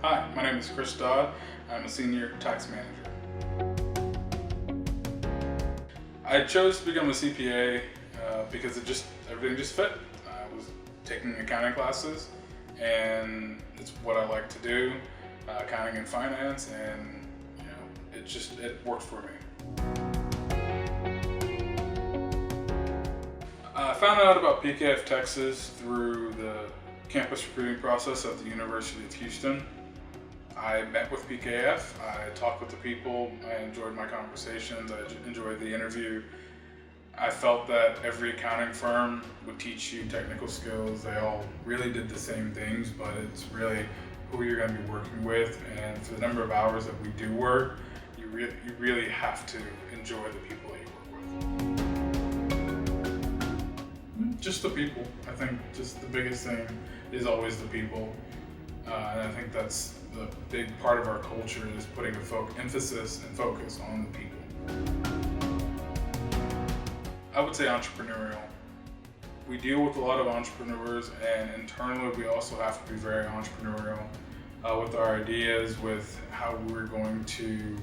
Hi, my name is Dodd. I'm a senior tax manager. I chose to become a CPA because everything just fit. I was taking accounting classes, and it's what I like to do, accounting and finance, and it worked for me. I found out about PKF Texas through the campus recruiting process at the University of Houston. I met with PKF, I talked with the people, I enjoyed my conversations, I enjoyed the interview. I felt that every accounting firm would teach you technical skills. They all really did the same things, but it's really who you're going to be working with, and for the number of hours that we do work, you really have to enjoy the people that you work with. Just the people. I think just the biggest thing is always the people. And I think that's the big part of our culture, is putting emphasis and focus on the people. I would say entrepreneurial. We deal with a lot of entrepreneurs, and internally we also have to be very entrepreneurial with our ideas, with how we're going to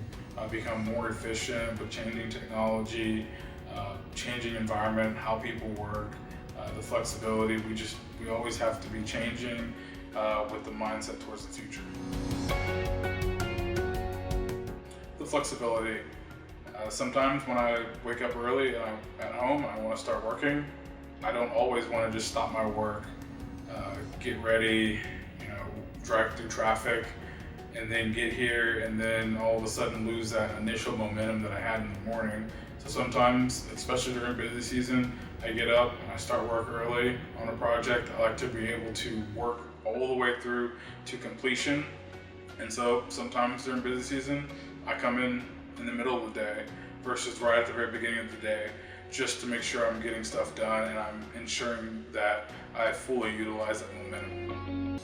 become more efficient with changing technology, changing environment, how people work, the flexibility. We always have to be changing with the mindset towards the future. The flexibility. Sometimes when I wake up early and I'm at home, I want to start working. I don't always want to just stop my work, get ready, drive through traffic, and then get here and then all of a sudden lose that initial momentum that I had in the morning. So sometimes, especially during busy season, I get up and I start work early on a project. I like to be able to work all the way through to completion. And so sometimes during busy season, I come in the middle of the day versus right at the very beginning of the day, just to make sure I'm getting stuff done and I'm ensuring that I fully utilize that momentum.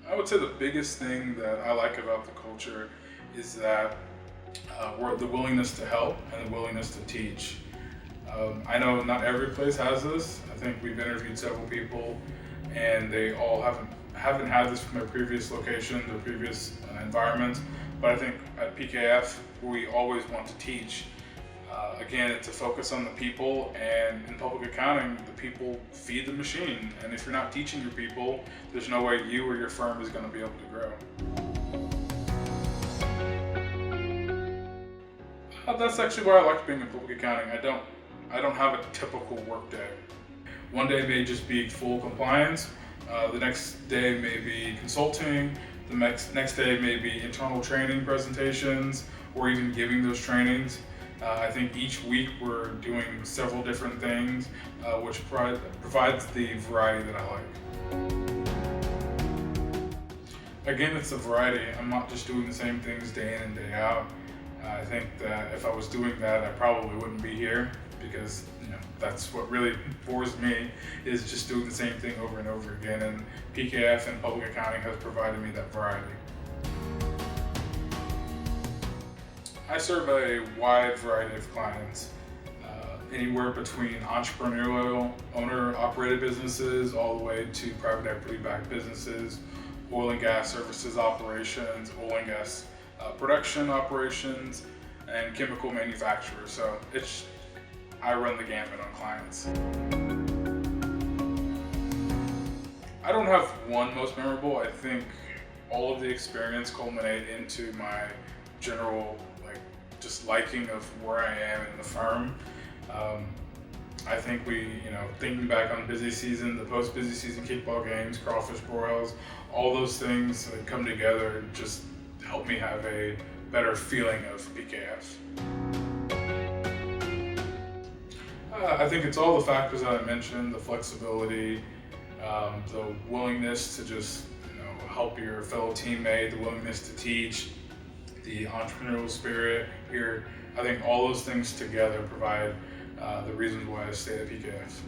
I would say the biggest thing that I like about the culture is that the willingness to help and the willingness to teach. I know not every place has this. I think we've interviewed several people, and they all haven't had this from their previous locations or previous environments. But I think at PKF, we always want to teach. Again, it's a focus on the people, and in public accounting, the people feed the machine. And if you're not teaching your people, there's no way you or your firm is going to be able to grow. That's actually why I like being in public accounting. I don't have a typical work day. One day may just be full compliance. The next day may be consulting. The next day may be internal training presentations, or even giving those trainings. I think each week we're doing several different things, which provides the variety that I like. Again, it's a variety. I'm not just doing the same things day in and day out. I think that if I was doing that, I probably wouldn't be here, because that's what really bores me, is just doing the same thing over and over again. And PKF and public accounting has provided me that variety. I serve a wide variety of clients, anywhere between entrepreneurial, owner-operated businesses, all the way to private equity-backed businesses, oil and gas services operations, oil and gas production operations, and chemical manufacturers. So I run the gamut on clients. I don't have one most memorable. I think all of the experience culminate into my general just liking of where I am in the firm. I think thinking back on busy season, the post-busy season kickball games, crawfish broils, all those things that come together and just help me have a better feeling of PKF. I think it's all the factors that I mentioned: the flexibility, the willingness to just help your fellow teammate, the willingness to teach, the entrepreneurial spirit here. I think all those things together provide the reasons why I stay at PKF.